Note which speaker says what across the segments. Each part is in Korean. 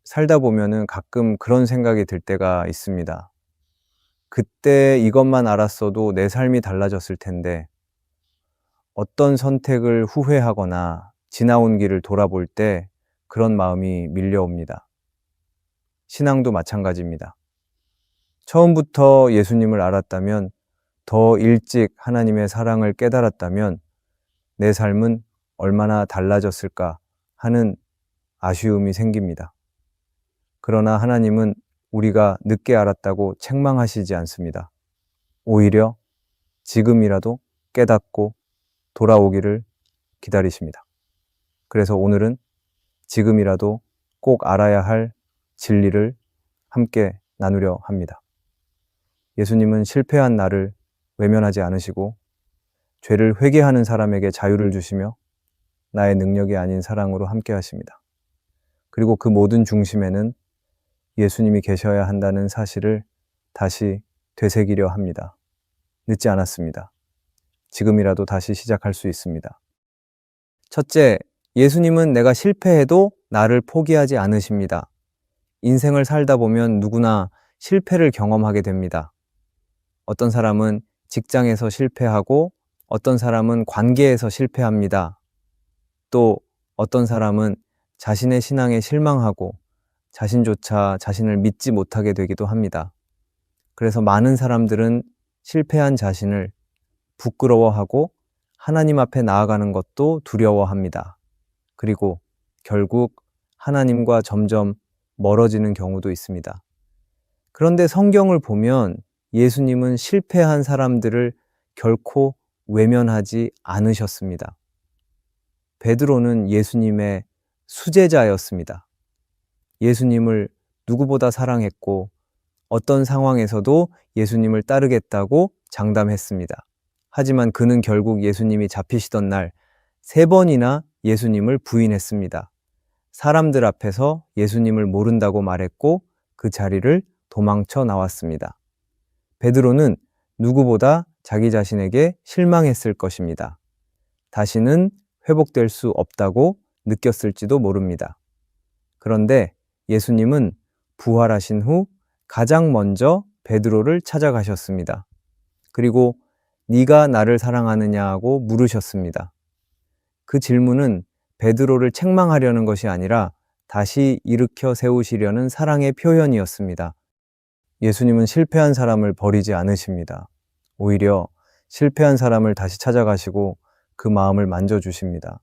Speaker 1: 살다 보면은 가끔 그런 생각이 들 때가 있습니다. 그때 이것만 알았어도 내 삶이 달라졌을 텐데, 어떤 선택을 후회하거나 지나온 길을 돌아볼 때 그런 마음이 밀려옵니다. 신앙도 마찬가지입니다. 처음부터 예수님을 알았다면, 더 일찍 하나님의 사랑을 깨달았다면 내 삶은 얼마나 달라졌을까 하는 아쉬움이 생깁니다. 그러나 하나님은 우리가 늦게 알았다고 책망하시지 않습니다. 오히려 지금이라도 깨닫고 돌아오기를 기다리십니다. 그래서 오늘은 지금이라도 꼭 알아야 할 진리를 함께 나누려 합니다. 예수님은 실패한 나를 외면하지 않으시고 죄를 회개하는 사람에게 자유를 주시며 나의 능력이 아닌 사랑으로 함께 하십니다. 그리고 그 모든 중심에는 예수님이 계셔야 한다는 사실을 다시 되새기려 합니다. 늦지 않았습니다. 지금이라도 다시 시작할 수 있습니다. 첫째, 예수님은 내가 실패해도 나를 포기하지 않으십니다. 인생을 살다 보면 누구나 실패를 경험하게 됩니다. 어떤 사람은 직장에서 실패하고 어떤 사람은 관계에서 실패합니다. 또 어떤 사람은 자신의 신앙에 실망하고 자신조차 자신을 믿지 못하게 되기도 합니다. 그래서 많은 사람들은 실패한 자신을 부끄러워하고 하나님 앞에 나아가는 것도 두려워합니다. 그리고 결국 하나님과 점점 멀어지는 경우도 있습니다. 그런데 성경을 보면 예수님은 실패한 사람들을 결코 외면하지 않으셨습니다. 베드로는 예수님의 수제자였습니다. 예수님을 누구보다 사랑했고 어떤 상황에서도 예수님을 따르겠다고 장담했습니다. 하지만 그는 결국 예수님이 잡히시던 날 3번이나 예수님을 부인했습니다. 사람들 앞에서 예수님을 모른다고 말했고 그 자리를 도망쳐 나왔습니다. 베드로는 누구보다 자기 자신에게 실망했을 것입니다. 다시는 회복될 수 없다고 느꼈을지도 모릅니다. 그런데 예수님은 부활하신 후 가장 먼저 베드로를 찾아가셨습니다. 그리고 네가 나를 사랑하느냐고 물으셨습니다. 그 질문은 베드로를 책망하려는 것이 아니라 다시 일으켜 세우시려는 사랑의 표현이었습니다. 예수님은 실패한 사람을 버리지 않으십니다. 오히려 실패한 사람을 다시 찾아가시고 그 마음을 만져주십니다.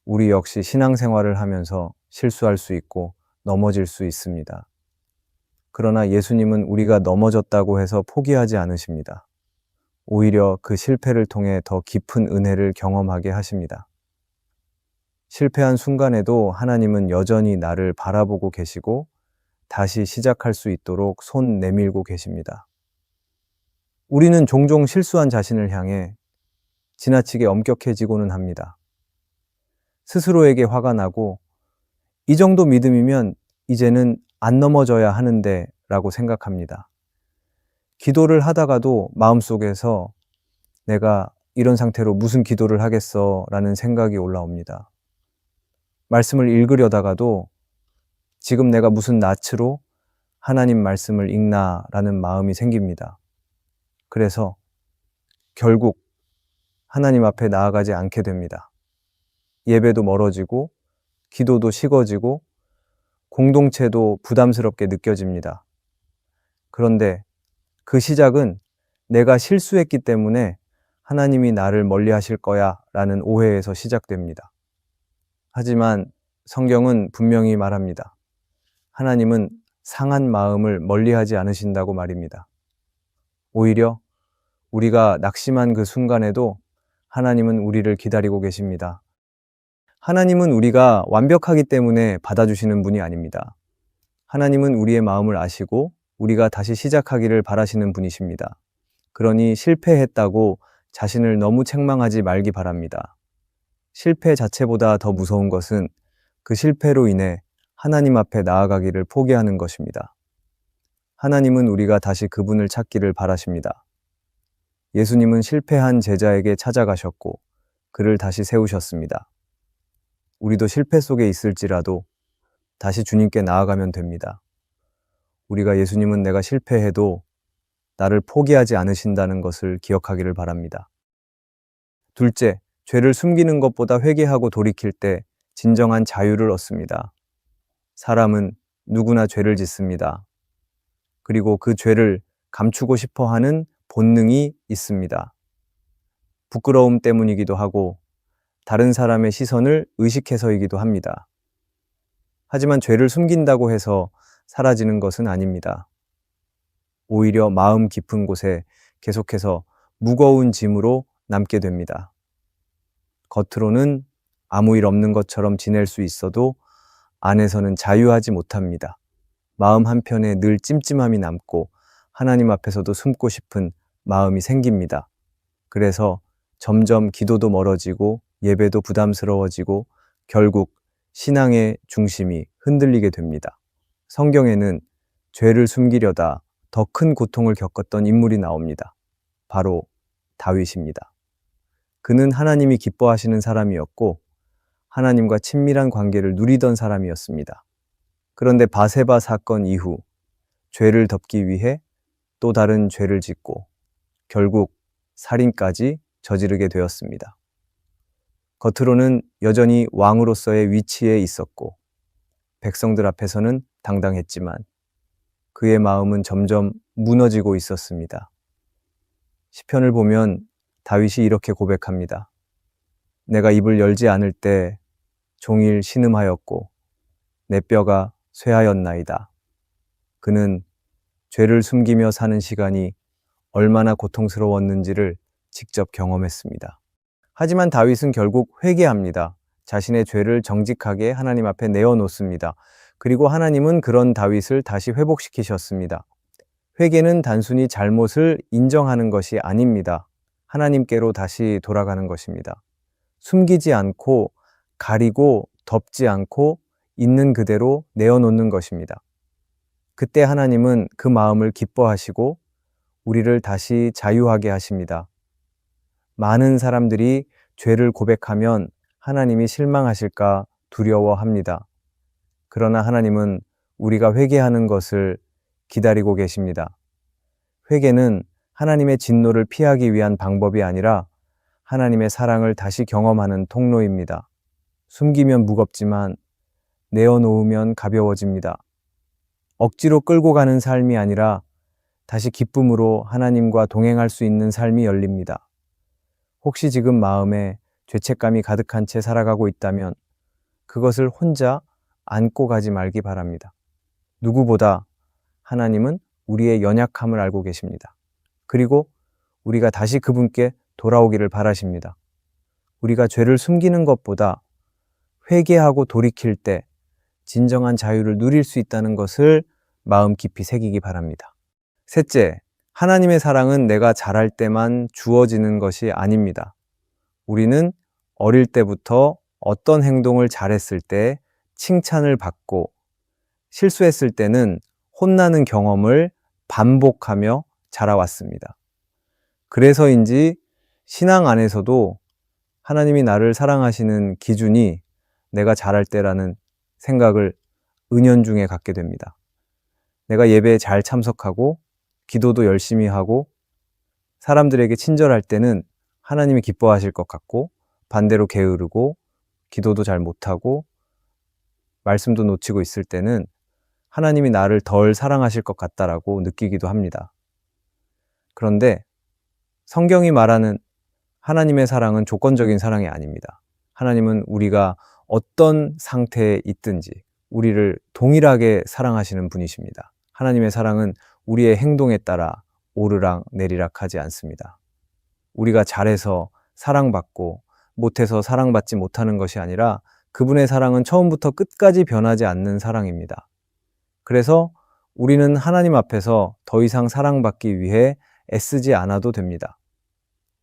Speaker 1: 우리 역시 신앙생활을 하면서 실수할 수 있고 넘어질 수 있습니다. 그러나 예수님은 우리가 넘어졌다고 해서 포기하지 않으십니다. 오히려 그 실패를 통해 더 깊은 은혜를 경험하게 하십니다. 실패한 순간에도 하나님은 여전히 나를 바라보고 계시고 다시 시작할 수 있도록 손 내밀고 계십니다. 우리는 종종 실수한 자신을 향해 지나치게 엄격해지고는 합니다. 스스로에게 화가 나고 이 정도 믿음이면 이제는 안 넘어져야 하는데 라고 생각합니다. 기도를 하다가도 마음속에서 내가 이런 상태로 무슨 기도를 하겠어 라는 생각이 올라옵니다. 말씀을 읽으려다가도 지금 내가 무슨 낯으로 하나님 말씀을 읽나 라는 마음이 생깁니다. 그래서 결국 하나님 앞에 나아가지 않게 됩니다. 예배도 멀어지고 기도도 식어지고 공동체도 부담스럽게 느껴집니다. 그런데 그 시작은 내가 실수했기 때문에 하나님이 나를 멀리 하실 거야 라는 오해에서 시작됩니다. 하지만 성경은 분명히 말합니다. 하나님은 상한 마음을 멀리하지 않으신다고 말입니다. 오히려 우리가 낙심한 그 순간에도 하나님은 우리를 기다리고 계십니다. 하나님은 우리가 완벽하기 때문에 받아주시는 분이 아닙니다. 하나님은 우리의 마음을 아시고 우리가 다시 시작하기를 바라시는 분이십니다. 그러니 실패했다고 자신을 너무 책망하지 말기 바랍니다. 실패 자체보다 더 무서운 것은 그 실패로 인해 하나님 앞에 나아가기를 포기하는 것입니다. 하나님은 우리가 다시 그분을 찾기를 바라십니다. 예수님은 실패한 제자에게 찾아가셨고 그를 다시 세우셨습니다. 우리도 실패 속에 있을지라도 다시 주님께 나아가면 됩니다. 우리가 예수님은 내가 실패해도 나를 포기하지 않으신다는 것을 기억하기를 바랍니다. 둘째, 죄를 숨기는 것보다 회개하고 돌이킬 때 진정한 자유를 얻습니다. 사람은 누구나 죄를 짓습니다. 그리고 그 죄를 감추고 싶어 하는 본능이 있습니다. 부끄러움 때문이기도 하고 다른 사람의 시선을 의식해서이기도 합니다. 하지만 죄를 숨긴다고 해서 사라지는 것은 아닙니다. 오히려 마음 깊은 곳에 계속해서 무거운 짐으로 남게 됩니다. 겉으로는 아무 일 없는 것처럼 지낼 수 있어도 안에서는 자유하지 못합니다. 마음 한편에 늘 찜찜함이 남고 하나님 앞에서도 숨고 싶은 마음이 생깁니다. 그래서 점점 기도도 멀어지고 예배도 부담스러워지고 결국 신앙의 중심이 흔들리게 됩니다. 성경에는 죄를 숨기려다 더 큰 고통을 겪었던 인물이 나옵니다. 바로 다윗입니다. 그는 하나님이 기뻐하시는 사람이었고 하나님과 친밀한 관계를 누리던 사람이었습니다. 그런데 바세바 사건 이후 죄를 덮기 위해 또 다른 죄를 짓고 결국 살인까지 저지르게 되었습니다. 겉으로는 여전히 왕으로서의 위치에 있었고 백성들 앞에서는 당당했지만 그의 마음은 점점 무너지고 있었습니다. 시편을 보면 다윗이 이렇게 고백합니다. 내가 입을 열지 않을 때 종일 신음하였고 내 뼈가 쇠하였나이다. 그는 죄를 숨기며 사는 시간이 얼마나 고통스러웠는지를 직접 경험했습니다. 하지만 다윗은 결국 회개합니다. 자신의 죄를 정직하게 하나님 앞에 내어놓습니다. 그리고 하나님은 그런 다윗을 다시 회복시키셨습니다. 회개는 단순히 잘못을 인정하는 것이 아닙니다. 하나님께로 다시 돌아가는 것입니다. 숨기지 않고 가리고 덮지 않고 있는 그대로 내어놓는 것입니다. 그때 하나님은 그 마음을 기뻐하시고 우리를 다시 자유하게 하십니다. 많은 사람들이 죄를 고백하면 하나님이 실망하실까 두려워합니다. 그러나 하나님은 우리가 회개하는 것을 기다리고 계십니다. 회개는 하나님의 진노를 피하기 위한 방법이 아니라 하나님의 사랑을 다시 경험하는 통로입니다. 숨기면 무겁지만 내어놓으면 가벼워집니다. 억지로 끌고 가는 삶이 아니라 다시 기쁨으로 하나님과 동행할 수 있는 삶이 열립니다. 혹시 지금 마음에 죄책감이 가득한 채 살아가고 있다면 그것을 혼자 안고 가지 말기 바랍니다. 누구보다 하나님은 우리의 연약함을 알고 계십니다. 그리고 우리가 다시 그분께 돌아오기를 바라십니다. 우리가 죄를 숨기는 것보다 회개하고 돌이킬 때 진정한 자유를 누릴 수 있다는 것을 마음 깊이 새기기 바랍니다. 셋째, 하나님의 사랑은 내가 잘할 때만 주어지는 것이 아닙니다. 우리는 어릴 때부터 어떤 행동을 잘했을 때 칭찬을 받고 실수했을 때는 혼나는 경험을 반복하며 자라왔습니다. 그래서인지 신앙 안에서도 하나님이 나를 사랑하시는 기준이 내가 잘할 때라는 생각을 은연중에 갖게 됩니다. 내가 예배에 잘 참석하고 기도도 열심히 하고 사람들에게 친절할 때는 하나님이 기뻐하실 것 같고 반대로 게으르고 기도도 잘 못하고 말씀도 놓치고 있을 때는 하나님이 나를 덜 사랑하실 것 같다라고 느끼기도 합니다. 그런데 성경이 말하는 하나님의 사랑은 조건적인 사랑이 아닙니다. 하나님은 우리가 어떤 상태에 있든지 우리를 동일하게 사랑하시는 분이십니다. 하나님의 사랑은 우리의 행동에 따라 오르락 내리락 하지 않습니다. 우리가 잘해서 사랑받고 못해서 사랑받지 못하는 것이 아니라 그분의 사랑은 처음부터 끝까지 변하지 않는 사랑입니다. 그래서 우리는 하나님 앞에서 더 이상 사랑받기 위해 애쓰지 않아도 됩니다.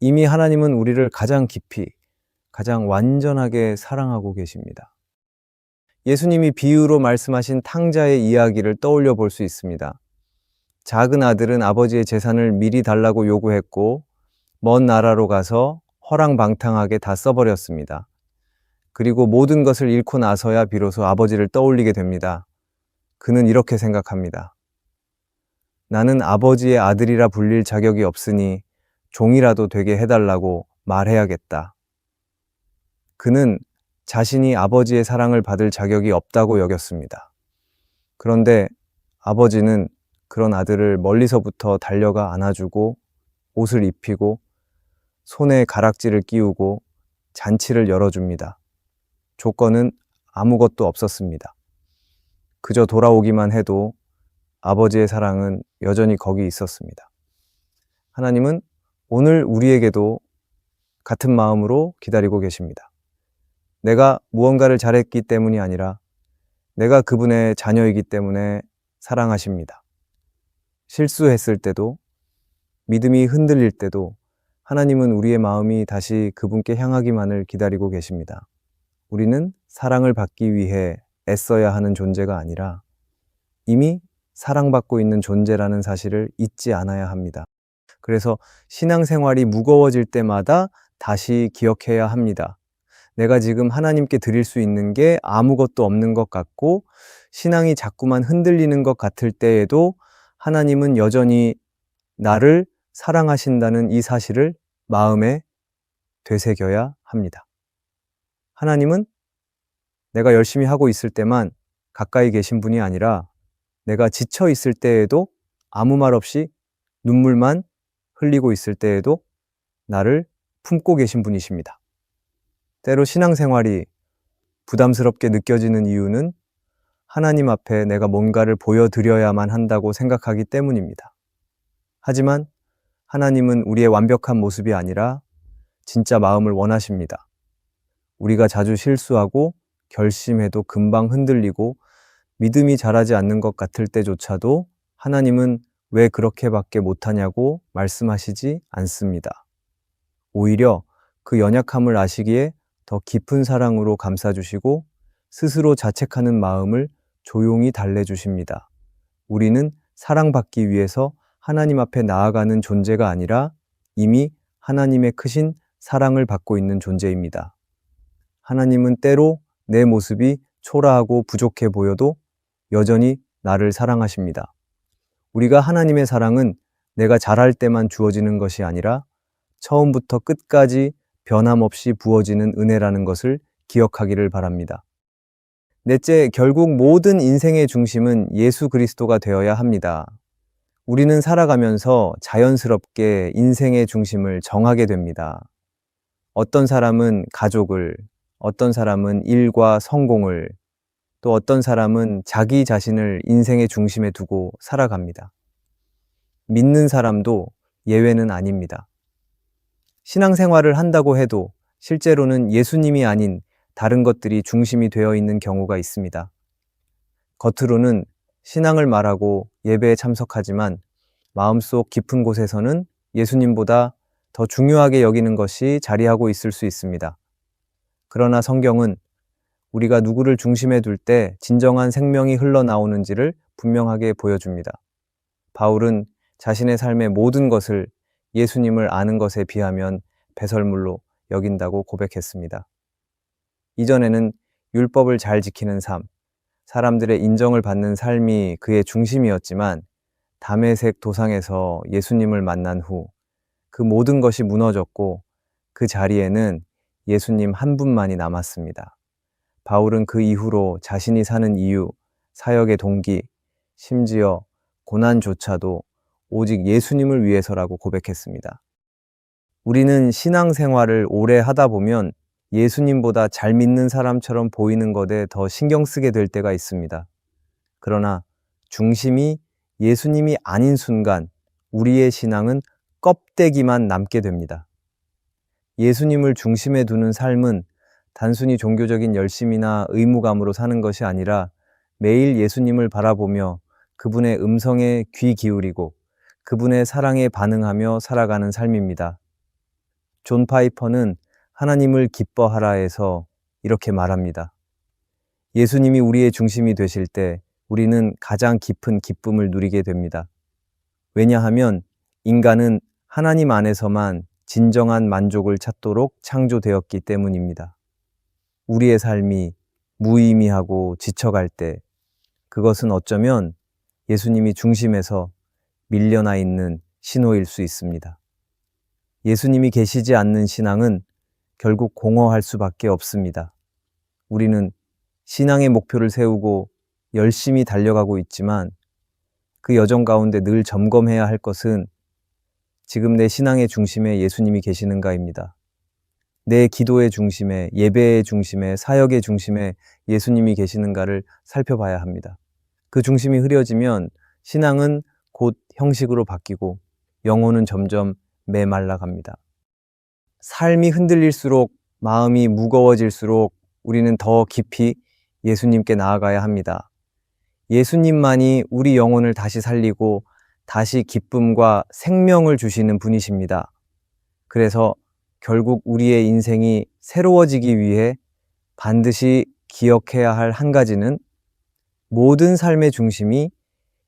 Speaker 1: 이미 하나님은 우리를 가장 깊이, 가장 완전하게 사랑하고 계십니다. 예수님이 비유로 말씀하신 탕자의 이야기를 떠올려 볼 수 있습니다. 작은 아들은 아버지의 재산을 미리 달라고 요구했고 먼 나라로 가서 허랑방탕하게 다 써버렸습니다. 그리고 모든 것을 잃고 나서야 비로소 아버지를 떠올리게 됩니다. 그는 이렇게 생각합니다. 나는 아버지의 아들이라 불릴 자격이 없으니 종이라도 되게 해달라고 말해야겠다. 그는 자신이 아버지의 사랑을 받을 자격이 없다고 여겼습니다. 그런데 아버지는 그런 아들을 멀리서부터 달려가 안아주고 옷을 입히고 손에 가락지를 끼우고 잔치를 열어줍니다. 조건은 아무것도 없었습니다. 그저 돌아오기만 해도 아버지의 사랑은 여전히 거기 있었습니다. 하나님은 오늘 우리에게도 같은 마음으로 기다리고 계십니다. 내가 무언가를 잘했기 때문이 아니라 내가 그분의 자녀이기 때문에 사랑하십니다. 실수했을 때도, 믿음이 흔들릴 때도 하나님은 우리의 마음이 다시 그분께 향하기만을 기다리고 계십니다. 우리는 사랑을 받기 위해 애써야 하는 존재가 아니라 이미 사랑받고 있는 존재라는 사실을 잊지 않아야 합니다. 그래서 신앙생활이 무거워질 때마다 다시 기억해야 합니다. 내가 지금 하나님께 드릴 수 있는 게 아무것도 없는 것 같고 신앙이 자꾸만 흔들리는 것 같을 때에도 하나님은 여전히 나를 사랑하신다는 이 사실을 마음에 되새겨야 합니다. 하나님은 내가 열심히 하고 있을 때만 가까이 계신 분이 아니라 내가 지쳐 있을 때에도 아무 말 없이 눈물만 흘리고 있을 때에도 나를 품고 계신 분이십니다. 때로 신앙생활이 부담스럽게 느껴지는 이유는 하나님 앞에 내가 뭔가를 보여드려야만 한다고 생각하기 때문입니다. 하지만 하나님은 우리의 완벽한 모습이 아니라 진짜 마음을 원하십니다. 우리가 자주 실수하고 결심해도 금방 흔들리고 믿음이 자라지 않는 것 같을 때조차도 하나님은 왜 그렇게밖에 못하냐고 말씀하시지 않습니다. 오히려 그 연약함을 아시기에 더 깊은 사랑으로 감싸주시고 스스로 자책하는 마음을 조용히 달래주십니다. 우리는 사랑받기 위해서 하나님 앞에 나아가는 존재가 아니라 이미 하나님의 크신 사랑을 받고 있는 존재입니다. 하나님은 때로 내 모습이 초라하고 부족해 보여도 여전히 나를 사랑하십니다. 우리가 하나님의 사랑은 내가 잘할 때만 주어지는 것이 아니라 처음부터 끝까지 변함없이 부어지는 은혜라는 것을 기억하기를 바랍니다. 넷째, 결국 모든 인생의 중심은 예수 그리스도가 되어야 합니다. 우리는 살아가면서 자연스럽게 인생의 중심을 정하게 됩니다. 어떤 사람은 가족을, 어떤 사람은 일과 성공을, 또 어떤 사람은 자기 자신을 인생의 중심에 두고 살아갑니다. 믿는 사람도 예외는 아닙니다. 신앙생활을 한다고 해도 실제로는 예수님이 아닌 다른 것들이 중심이 되어 있는 경우가 있습니다. 겉으로는 신앙을 말하고 예배에 참석하지만 마음속 깊은 곳에서는 예수님보다 더 중요하게 여기는 것이 자리하고 있을 수 있습니다. 그러나 성경은 우리가 누구를 중심에 둘 때 진정한 생명이 흘러나오는지를 분명하게 보여줍니다. 바울은 자신의 삶의 모든 것을 예수님을 아는 것에 비하면 배설물로 여긴다고 고백했습니다. 이전에는 율법을 잘 지키는 삶, 사람들의 인정을 받는 삶이 그의 중심이었지만 다메섹 도상에서 예수님을 만난 후 그 모든 것이 무너졌고 그 자리에는 예수님 한 분만이 남았습니다. 바울은 그 이후로 자신이 사는 이유, 사역의 동기, 심지어 고난조차도 오직 예수님을 위해서라고 고백했습니다. 우리는 신앙생활을 오래 하다 보면 예수님보다 잘 믿는 사람처럼 보이는 것에 더 신경 쓰게 될 때가 있습니다. 그러나 중심이 예수님이 아닌 순간 우리의 신앙은 껍데기만 남게 됩니다. 예수님을 중심에 두는 삶은 단순히 종교적인 열심이나 의무감으로 사는 것이 아니라 매일 예수님을 바라보며 그분의 음성에 귀 기울이고 그분의 사랑에 반응하며 살아가는 삶입니다. 존 파이퍼는 하나님을 기뻐하라에서 이렇게 말합니다. 예수님이 우리의 중심이 되실 때 우리는 가장 깊은 기쁨을 누리게 됩니다. 왜냐하면 인간은 하나님 안에서만 진정한 만족을 찾도록 창조되었기 때문입니다. 우리의 삶이 무의미하고 지쳐갈 때 그것은 어쩌면 예수님이 중심에서 밀려나 있는 신호일 수 있습니다. 예수님이 계시지 않는 신앙은 결국 공허할 수밖에 없습니다. 우리는 신앙의 목표를 세우고 열심히 달려가고 있지만 그 여정 가운데 늘 점검해야 할 것은 지금 내 신앙의 중심에 예수님이 계시는가입니다. 내 기도의 중심에, 예배의 중심에, 사역의 중심에 예수님이 계시는가를 살펴봐야 합니다. 그 중심이 흐려지면 신앙은 곧 형식으로 바뀌고 영혼은 점점 메말라 갑니다. 삶이 흔들릴수록 마음이 무거워질수록 우리는 더 깊이 예수님께 나아가야 합니다. 예수님만이 우리 영혼을 다시 살리고 다시 기쁨과 생명을 주시는 분이십니다. 그래서 결국 우리의 인생이 새로워지기 위해 반드시 기억해야 할 한 가지는 모든 삶의 중심이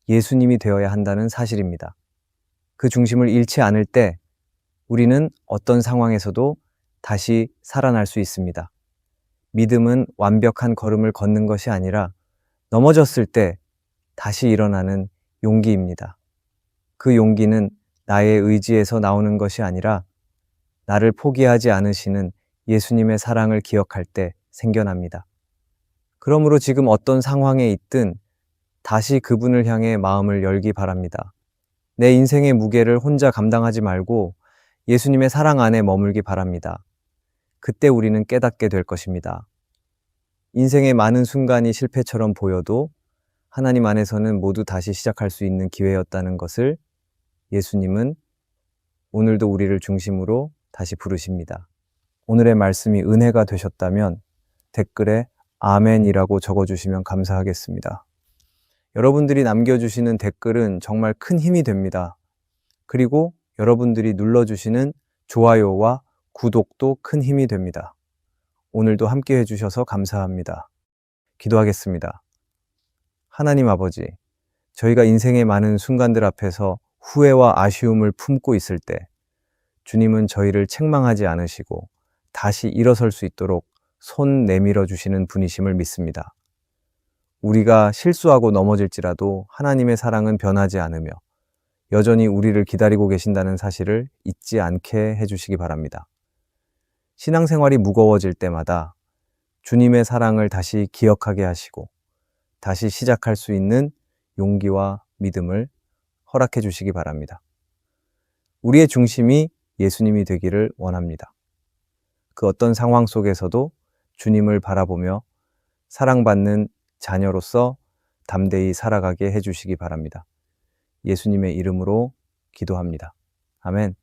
Speaker 1: 예수님이 되어야 한다는 사실입니다. 그 중심을 잃지 않을 때 우리는 어떤 상황에서도 다시 살아날 수 있습니다. 믿음은 완벽한 걸음을 걷는 것이 아니라 넘어졌을 때 다시 일어나는 용기입니다. 그 용기는 나의 의지에서 나오는 것이 아니라 나를 포기하지 않으시는 예수님의 사랑을 기억할 때 생겨납니다. 그러므로 지금 어떤 상황에 있든 다시 그분을 향해 마음을 열기 바랍니다. 내 인생의 무게를 혼자 감당하지 말고 예수님의 사랑 안에 머물기 바랍니다. 그때 우리는 깨닫게 될 것입니다. 인생의 많은 순간이 실패처럼 보여도 하나님 안에서는 모두 다시 시작할 수 있는 기회였다는 것을 예수님은 오늘도 우리를 중심으로 다시 부르십니다. 오늘의 말씀이 은혜가 되셨다면 댓글에 아멘이라고 적어주시면 감사하겠습니다. 여러분들이 남겨주시는 댓글은 정말 큰 힘이 됩니다. 그리고 여러분들이 눌러주시는 좋아요와 구독도 큰 힘이 됩니다. 오늘도 함께 해주셔서 감사합니다. 기도하겠습니다. 하나님 아버지, 저희가 인생의 많은 순간들 앞에서 후회와 아쉬움을 품고 있을 때 주님은 저희를 책망하지 않으시고 다시 일어설 수 있도록 손 내밀어 주시는 분이심을 믿습니다. 우리가 실수하고 넘어질지라도 하나님의 사랑은 변하지 않으며 여전히 우리를 기다리고 계신다는 사실을 잊지 않게 해주시기 바랍니다. 신앙생활이 무거워질 때마다 주님의 사랑을 다시 기억하게 하시고 다시 시작할 수 있는 용기와 믿음을 허락해 주시기 바랍니다. 우리의 중심이 예수님이 되기를 원합니다. 그 어떤 상황 속에서도 주님을 바라보며 사랑받는 자녀로서 담대히 살아가게 해주시기 바랍니다. 예수님의 이름으로 기도합니다. 아멘.